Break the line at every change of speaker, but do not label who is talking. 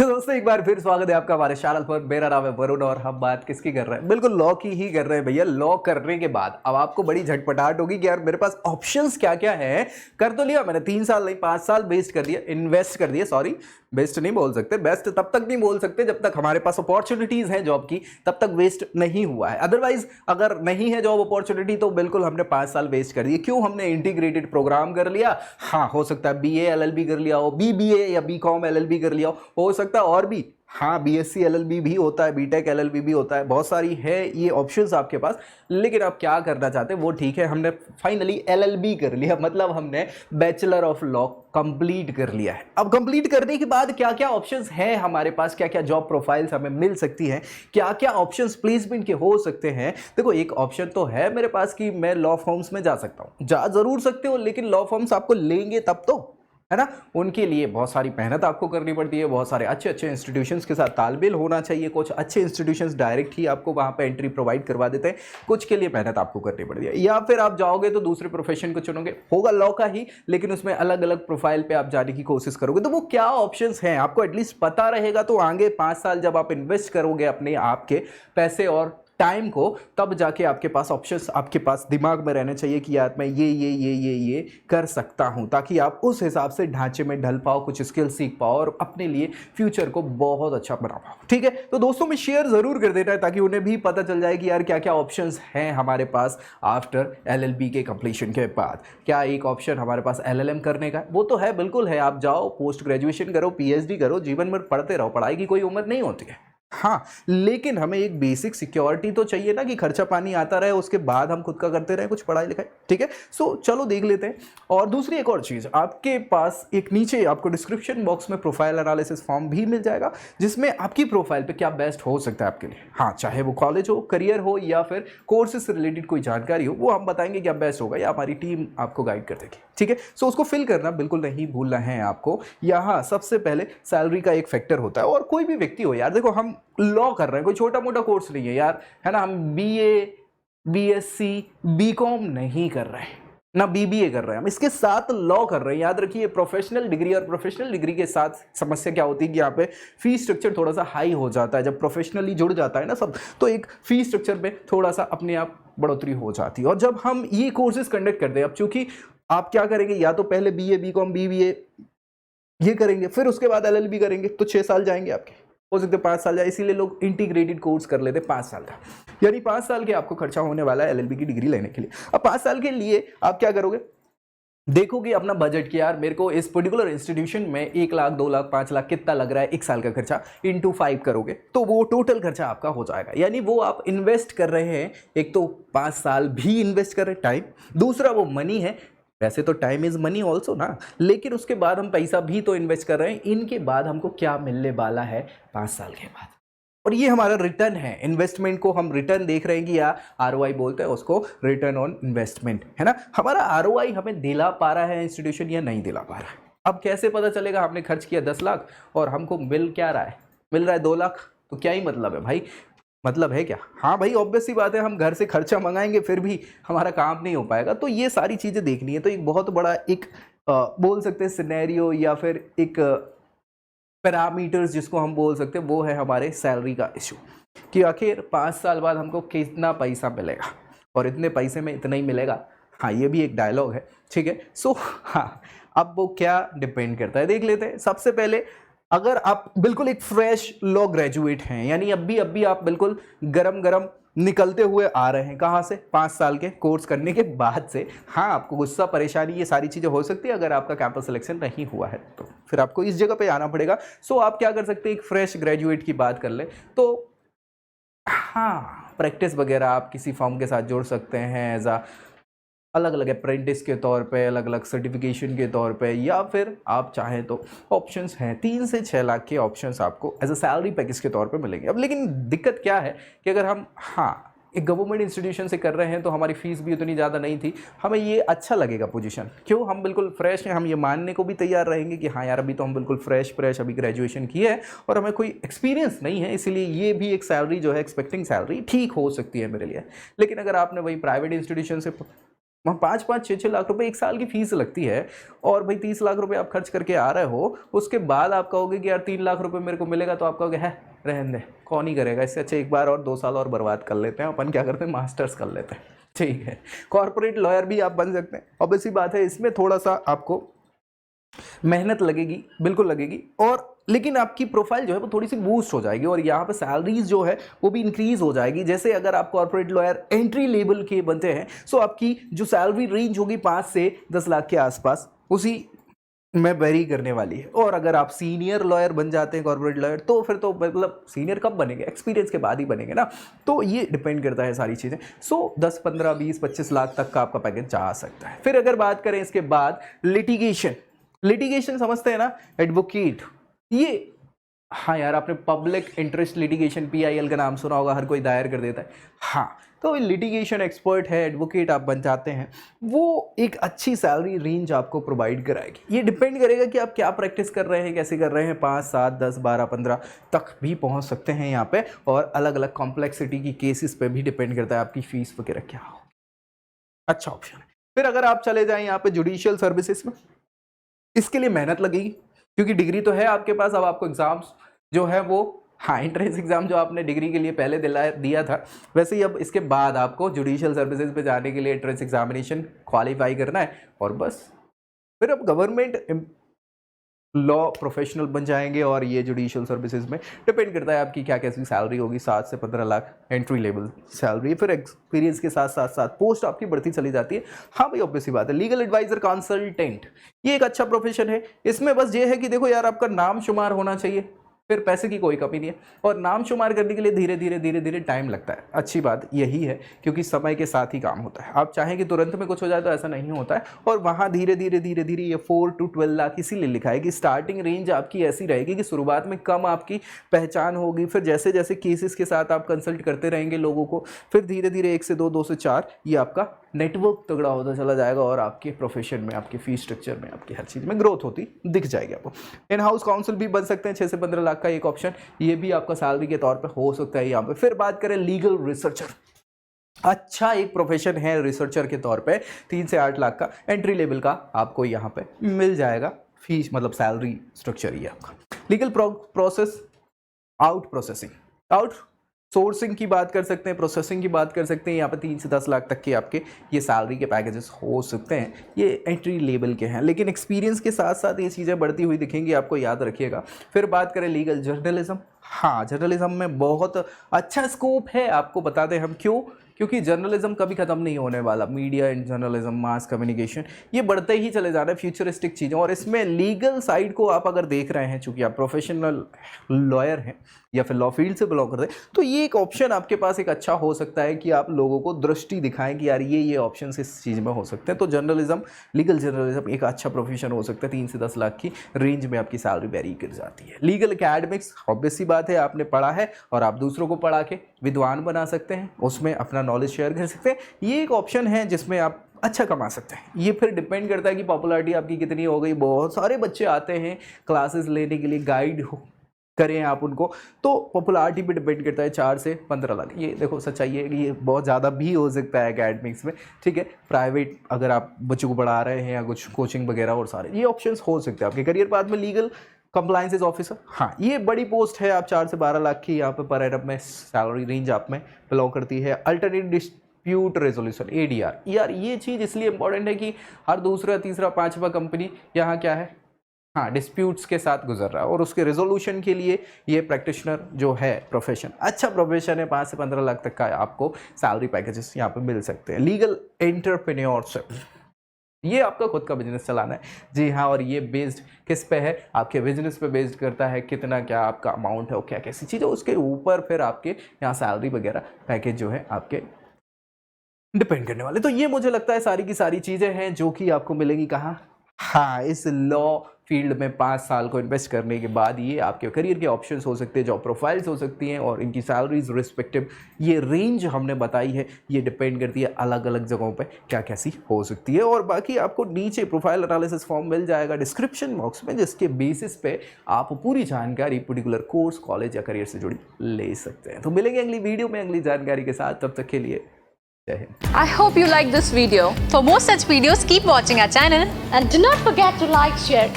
तो दोस्तों एक बार फिर स्वागत है आपका हमारे चैनल पर। मेरा नाम है वरुण और हम बात किसकी कर रहे हैं? बिल्कुल लॉ की ही कर रहे हैं भैया। लॉ करने के बाद अब आपको बड़ी झटपटाहट होगी कि यार मेरे पास ऑप्शंस क्या क्या है। कर तो लिया मैंने, 3 साल नहीं 5 साल वेस्ट कर दिया, इन्वेस्ट कर दिया। सॉरी, बेस्ट नहीं बोल सकते, बेस्ट तब तक नहीं बोल सकते जब तक हमारे पास अपॉर्चुनिटीज हैं जॉब की, तब तक वेस्ट नहीं हुआ है। अदरवाइज अगर नहीं है जॉब अपॉर्चुनिटी तो बिल्कुल हमने 5 साल वेस्ट कर दिए। क्यों? हमने इंटीग्रेटेड प्रोग्राम कर लिया। हाँ, हो सकता है बीए एलएलबी कर लिया हो, बीबीए या बीकॉम एलएलबी कर लिया हो सकता है और भी। हाँ, बीएससी एलएलबी भी होता है, बीटेक एलएलबी भी होता है, बहुत सारी है ये ऑप्शंस आपके पास। लेकिन आप क्या करना चाहते हैं वो ठीक है। हमने फाइनली एलएलबी कर लिया, मतलब हमने बैचलर ऑफ लॉ कंप्लीट कर लिया है। अब कंप्लीट करने के बाद क्या क्या ऑप्शंस हैं हमारे पास, क्या क्या जॉब प्रोफाइल्स हमें मिल सकती हैं, क्या क्या ऑप्शंस प्लेसमेंट के हो सकते हैं। देखो, एक ऑप्शन तो है मेरे पास कि मैं लॉ फर्म्स में जा सकता हूं। जा जरूर सकते हो, लेकिन लॉ फर्म्स आपको लेंगे तब तो, है ना। उनके लिए बहुत सारी मेहनत आपको करनी पड़ती है, बहुत सारे अच्छे अच्छे इंस्टीट्यूशंस के साथ तालमेल होना चाहिए। कुछ अच्छे इंस्टीट्यूशंस डायरेक्ट ही आपको वहां पे एंट्री प्रोवाइड करवा देते हैं, कुछ के लिए मेहनत आपको करनी पड़ती है। या फिर आप जाओगे तो दूसरे प्रोफेशन को चुनोगे, होगा लॉ का ही, लेकिन उसमें अलग अलग प्रोफाइल पे आप जाने की कोशिश करोगे। तो वो क्या ऑप्शंस हैं आपको एटलीस्ट पता रहेगा, तो आगे 5 साल जब आप इन्वेस्ट करोगे अपने आपके पैसे और टाइम को, तब जाके आपके पास ऑप्शंस आपके पास दिमाग में रहने चाहिए कि यार मैं ये कर सकता हूं, ताकि आप उस हिसाब से ढांचे में ढल पाओ, कुछ स्किल सीख पाओ और अपने लिए फ्यूचर को बहुत अच्छा बना पाओ। ठीक है, तो दोस्तों में शेयर जरूर कर देना है ताकि उन्हें भी पता चल जाए कि यार क्या क्या ऑप्शंस हैं हमारे पास आफ्टर एलएलबी के कंप्लीशन के बाद। क्या एक ऑप्शन हमारे पास एलएलएम करने का? वो तो है, बिल्कुल है। आप जाओ, पोस्ट ग्रेजुएशन करो, पीएचडी करो, जीवन में पढ़ते रहो, पढ़ाई की कोई उम्र नहीं होती है। हाँ, लेकिन हमें एक बेसिक सिक्योरिटी तो चाहिए ना कि खर्चा पानी आता रहे, उसके बाद हम खुद का करते रहे कुछ पढ़ाई लिखाई। ठीक है, सो चलो देख लेते हैं। और दूसरी एक और चीज, आपके पास एक नीचे आपको डिस्क्रिप्शन बॉक्स में प्रोफाइल एनालिसिस फॉर्म भी मिल जाएगा, जिसमें आपकी प्रोफाइल पे क्या बेस्ट हो सकता है आपके लिए। हाँ, चाहे वो कॉलेज हो, करियर हो या फिर कोर्सेज से रिलेटेड कोई जानकारी हो, वो हम बताएंगे क्या बेस्ट होगा या हमारी टीम आपको गाइड कर देगी। ठीक है, सो उसको फिल करना बिल्कुल नहीं भूलना है आपको। यहाँ सबसे पहले सैलरी का एक फैक्टर होता है, और कोई भी व्यक्ति हो यार, देखो हम लॉ कर रहे हैं, कोई छोटा मोटा कोर्स नहीं है यार, है ना। हम बीए, बीएससी, बीकॉम नहीं कर रहे हैं ना, बीबीए कर रहे हैं, हम इसके साथ लॉ कर रहे हैं। याद रखिए, प्रोफेशनल डिग्री और प्रोफेशनल डिग्री के साथ समस्या क्या होती है कि यहाँ पे फी स्ट्रक्चर थोड़ा सा हाई हो जाता है। जब प्रोफेशनली जुड़ जाता है ना सब, तो एक फी स्ट्रक्चर में थोड़ा सा अपने आप बढ़ोतरी हो जाती है। और जब हम ये कोर्सेज कंडक्ट करते हैं, अब चूंकि आप क्या करेंगे, या तो पहले बीए, बीकॉम, बीबीए ये करेंगे, फिर उसके बाद एलएलबी करेंगे, तो 6 साल जाएंगे आपके, हो सकते 5 साल जाए। इसीलिए लोग इंटीग्रेटेड कोर्स कर लेते 5 साल का, यानी 5 साल के आपको खर्चा होने वाला है एलएलबी की डिग्री लेने के लिए। अब 5 साल के लिए आप क्या करोगे, देखोगे अपना बजट कि यार मेरे को इस पर्टिकुलर इंस्टीट्यूशन में 1 लाख, 2 लाख, 5 लाख कितना लग रहा है, 1 साल का खर्चा इंटू 5 करोगे तो वो टोटल खर्चा आपका हो जाएगा। यानी वो आप इन्वेस्ट कर रहे हैं, एक तो 5 साल भी इन्वेस्ट कर रहे हैं टाइम, दूसरा वो मनी है। वैसे तो टाइम इज मनी ऑल्सो ना, लेकिन उसके बाद हम पैसा भी तो इन्वेस्ट कर रहे हैं। इनके बाद हमको क्या मिलने वाला है 5 साल के बाद, और ये हमारा रिटर्न है। इन्वेस्टमेंट को हम रिटर्न देख रहे हैं कि या आरओआई बोलते हैं उसको, रिटर्न ऑन इन्वेस्टमेंट, है ना। हमारा आरओआई हमें दिला पा रहा है इंस्टीट्यूशन या नहीं दिला पा रहा है। अब कैसे पता चलेगा? हमने खर्च किया 10 लाख और हमको मिल क्या रहा है, मिल रहा है 2 लाख, तो क्या ही मतलब है भाई, मतलब है क्या? हाँ भाई, ऑब्वियस सी बात है, हम घर से खर्चा मंगाएंगे फिर भी हमारा काम नहीं हो पाएगा। तो ये सारी चीजें देखनी है। तो एक बहुत बड़ा एक बोल सकते हैं सिनेरियो या फिर एक पैरामीटर्स जिसको हम बोल सकते हैं, वो है हमारे सैलरी का इशू, कि आखिर 5 साल बाद हमको कितना पैसा मिलेगा, और इतने पैसे में इतना ही मिलेगा। हाँ, ये भी एक डायलॉग है। ठीक है, सो हाँ, अब वो क्या डिपेंड करता है देख लेते हैं। सबसे पहले, अगर आप बिल्कुल एक फ्रेश लॉ ग्रेजुएट हैं, यानी अभी आप बिल्कुल गरम गरम निकलते हुए आ रहे हैं, कहाँ से, 5 साल के कोर्स करने के बाद से। हाँ, आपको गुस्सा, परेशानी, ये सारी चीज़ें हो सकती है अगर आपका कैंपस सिलेक्शन नहीं हुआ है, तो फिर आपको इस जगह पे आना पड़ेगा। सो आप क्या कर सकते हैं, एक फ्रेश ग्रेजुएट की बात कर ले तो हाँ, प्रैक्टिस वगैरह आप किसी फॉर्म के साथ जोड़ सकते हैं एज अ अलग अलग अप्रेंटिस के तौर पे, अलग अलग सर्टिफिकेशन के तौर पे, या फिर आप चाहें तो ऑप्शंस हैं, 3 से 6 लाख के ऑप्शंस आपको एज अ सैलरी पैकेज के तौर पे मिलेंगे। अब लेकिन दिक्कत क्या है कि अगर हम एक गवर्नमेंट इंस्टीट्यूशन से कर रहे हैं तो हमारी फीस भी उतनी ज़्यादा नहीं थी, हमें ये अच्छा लगेगा पोजीशन। क्यों? हम बिल्कुल फ्रेश हैं, हम ये मानने को भी तैयार रहेंगे कि हाँ यार, अभी तो हम बिल्कुल फ्रेश अभी ग्रेजुएशन की है और हमें कोई एक्सपीरियंस नहीं है, इसीलिए ये भी एक सैलरी जो है, एक्सपेक्टिंग सैलरी ठीक हो सकती है मेरे लिए। लेकिन अगर आपने वही प्राइवेट इंस्टीट्यूशन से वहाँ 5-5, 6-6 लाख रुपए एक साल की फीस लगती है, और भाई 30 लाख रुपए आप खर्च करके आ रहे हो, उसके बाद आप कहोगे कि यार 3 लाख रुपए मेरे को मिलेगा, तो आप कहोगे है रहने दे, कौन ही करेगा, इससे अच्छा एक बार और 2 साल और बर्बाद कर लेते हैं, अपन क्या करते हैं मास्टर्स कर लेते हैं। ठीक है, कॉर्पोरेट लॉयर भी आप बन सकते हैं, ऑब्वियस सी बात है, इसमें थोड़ा सा आपको मेहनत लगेगी, बिल्कुल लगेगी, और लेकिन आपकी प्रोफाइल जो है वो थोड़ी सी बूस्ट हो जाएगी, और यहाँ पे सैलरीज जो है वो भी इंक्रीज हो जाएगी। जैसे अगर आप कॉर्पोरेट लॉयर एंट्री लेवल के बनते हैं, सो आपकी जो सैलरी रेंज होगी 5 से 10 लाख के आसपास, उसी में वेरी करने वाली है। और अगर आप सीनियर लॉयर बन जाते हैं कॉर्पोरेट लॉयर, तो फिर तो मतलब सीनियर कब बनेंगे, एक्सपीरियंस के बाद ही बनेंगे ना, तो ये डिपेंड करता है सारी चीज़ें। सो 10, 15, 20, 25 लाख तक का आपका पैकेज जा सकता है। फिर अगर बात करें इसके बाद लिटिगेशन समझते हैं ना, एडवोकेट, ये हाँ यार, आपने पब्लिक इंटरेस्ट लिटिगेशन PIL का नाम सुना होगा, हर कोई दायर कर देता है। हाँ, तो लिटिगेशन एक्सपर्ट है, एडवोकेट आप बन जाते हैं, वो एक अच्छी सैलरी रेंज आपको प्रोवाइड कराएगी। ये डिपेंड करेगा कि आप क्या प्रैक्टिस कर रहे हैं, कैसे कर रहे हैं, 5, 7, 10, 12, 15 तक भी पहुंच सकते हैं यहाँ पे, और अलग अलग कॉम्प्लेक्सिटी की केसेस पे भी डिपेंड करता है आपकी फीस वगैरह क्या हो। अच्छा ऑप्शन है। फिर अगर आप चले जाएं यहाँ पे जुडिशियल सर्विसेज में, इसके लिए मेहनत लगेगी, क्योंकि डिग्री तो है आपके पास, अब आपको एग्जाम्स जो है वो, हाँ एंट्रेंस एग्जाम जो आपने डिग्री के लिए पहले दिया था, वैसे ही अब इसके बाद आपको जुडिशियल सर्विसेज पे जाने के लिए एंट्रेंस एग्जामिनेशन क्वालिफाई करना है, और बस फिर अब गवर्नमेंट लॉ प्रोफेशनल बन जाएंगे। और ये जुडिशियल सर्विसेज में डिपेंड करता है आपकी क्या कैसी सैलरी होगी, 7 से 15 लाख एंट्री लेवल सैलरी, फिर एक्सपीरियंस के साथ साथ साथ पोस्ट आपकी बढ़ती चली जाती है। हाँ भाई, ऑब्वियस सी बात है, लीगल एडवाइजर कंसल्टेंट, ये एक अच्छा प्रोफेशन है। इसमें बस ये है कि देखो यार, आपका नाम शुमार होना चाहिए, फिर पैसे की कोई कमी नहीं है, और नाम शुमार करने के लिए धीरे धीरे टाइम लगता है। अच्छी बात यही है, क्योंकि समय के साथ ही काम होता है। आप चाहें कि तुरंत में कुछ हो जाए तो ऐसा नहीं होता है, और वहाँ धीरे धीरे ये 4 to 12 लाख इसीलिए लिखा है कि स्टार्टिंग रेंज आपकी ऐसी रहेगी कि शुरुआत में कम आपकी पहचान होगी, फिर जैसे जैसे केसेस के साथ आप कंसल्ट करते रहेंगे लोगों को, फिर धीरे धीरे 1 से 2, 2 से 4 ये आपका नेटवर्क तगड़ा होता चला जाएगा, और आपके प्रोफेशन में, आपके फीस स्ट्रक्चर में, आपकी हर चीज़ में ग्रोथ होती दिख जाएगी आपको। इन हाउस काउंसिल भी बन सकते हैं, 6 से 15 लाख का एक ऑप्शन, ये भी आपका सैलरी के तौर पे हो सकता है यहाँ पे। फिर बात करें लीगल रिसर्चर, अच्छा एक प्रोफेशन है रिसर्चर के तौर पे, 3 से 8 लाख का एंट्री लेवल का आपको यहाँ पे मिल जाएगा, फीस मतलब सैलरी स्ट्रक्चर ये आपका। लीगल प्रोसेस आउट सोर्सिंग की बात कर सकते हैं, प्रोसेसिंग की बात कर सकते हैं, यहाँ पे 3 से 10 लाख तक के आपके ये सैलरी के पैकेजेस हो सकते हैं, ये एंट्री लेवल के हैं, लेकिन एक्सपीरियंस के साथ साथ ये चीज़ें बढ़ती हुई दिखेंगी, आपको याद रखिएगा। फिर बात करें लीगल जर्नलिज्म, हाँ जर्नलिज्म में बहुत अच्छा स्कोप है, आपको बता दें हम क्यों, क्योंकि जर्नलिज्म कभी ख़त्म नहीं होने वाला। Media and journalism, mass communication, ये बढ़ते ही चले जा रहे हैं, फ्यूचरिस्टिक चीज़ें, और इसमें लीगल साइड को आप अगर देख रहे हैं, चूंकि आप प्रोफेशनल लॉयर हैं या फिर लॉ फील्ड से बिलोंग करते हैं, तो ये एक ऑप्शन आपके पास एक अच्छा हो सकता है कि आप लोगों को दृष्टि दिखाएं कि यार ये ऑप्शन इस चीज़ में हो सकते हैं। तो जर्नलिज्म, लीगल जर्नलिज्म एक अच्छा प्रोफेशन हो सकता है, 3 से 10 लाख की रेंज में आपकी सैलरी वेरी कर जाती है। लीगल एकेडमिक्स, ऑब्वियस सी बात है, आपने पढ़ा है और आप दूसरों को पढ़ा के विद्वान बना सकते हैं, उसमें अपना नॉलेज शेयर कर सकते हैं, ये एक ऑप्शन है जिसमें आप अच्छा कमा सकते हैं। ये फिर डिपेंड करता है कि पॉपुलैरिटी आपकी कितनी हो गई। बहुत सारे बच्चे आते हैं क्लासेस लेने के लिए, गाइड करें आप उनको, तो पॉपुलैरिटी पे डिपेंड करता है, 4 से 15 लाख। ये देखो सच्चाई है कि ये बहुत ज़्यादा भी हो सकता है एकेडमिक्स में, ठीक है। प्राइवेट अगर आप बच्चों को पढ़ा रहे हैं या कुछ कोचिंग वगैरह और सारे ये ऑप्शंस हो सकते हैं आपके करियर पाथ में। लीगल कंप्लायंसेस ऑफिसर, हाँ ये बड़ी पोस्ट है, आप 4 से 12 लाख की यहाँ पे पर एनम में सैलरी रेंज आप में बिलोंग करती है। अल्टरनेट डिस्प्यूट रेजोल्यूशन, ADR, यार ये चीज़ इसलिए इंपॉर्टेंट है कि हर दूसरा, तीसरा, पांचवा कंपनी यहाँ क्या है, हाँ डिस्प्यूट्स के साथ गुजर रहा है, और उसके रेजोल्यूशन के लिए ये प्रैक्टिशनर जो है प्रोफेशन, अच्छा प्रोफेशन है। 5 से 15 लाख तक का आपको सैलरी पैकेजेस यहाँ पे मिल सकते हैं। लीगल एंटरप्रेन्योरशिप, ये आपका खुद का बिजनेस चलाना है, जी हाँ, और ये बेस्ड किस पे है, आपके बिजनेस पे बेस्ड करता है, कितना क्या आपका अमाउंट है और क्या कैसी चीज़ है, उसके ऊपर फिर आपके यहाँ सैलरी वगैरह पैकेज जो है आपके डिपेंड करने वाले। तो ये मुझे लगता है सारी की सारी चीज़ें हैं जो कि आपको मिलेंगी कहाँ, हाँ इस लॉ फील्ड में 5 साल को इन्वेस्ट करने के बाद ये आपके करियर के ऑप्शंस हो सकते हैं, जॉब प्रोफाइल्स हो सकती हैं, और इनकी सैलरीज रिस्पेक्टिव ये रेंज हमने बताई है, ये डिपेंड करती है अलग अलग जगहों पे क्या कैसी हो सकती है। और बाकी आपको नीचे प्रोफाइल एनालिसिस फॉर्म मिल जाएगा डिस्क्रिप्शन बॉक्स में, जिसके बेसिस पे आप पूरी जानकारी पर्टिकुलर कोर्स, कॉलेज या करियर से जुड़ी ले सकते हैं। तो मिलेंगे अगली वीडियो में अगली जानकारी के साथ, तब तक के लिए
I hope you like this video.
For more such videos, keep watching our channel.
And do not forget to like, share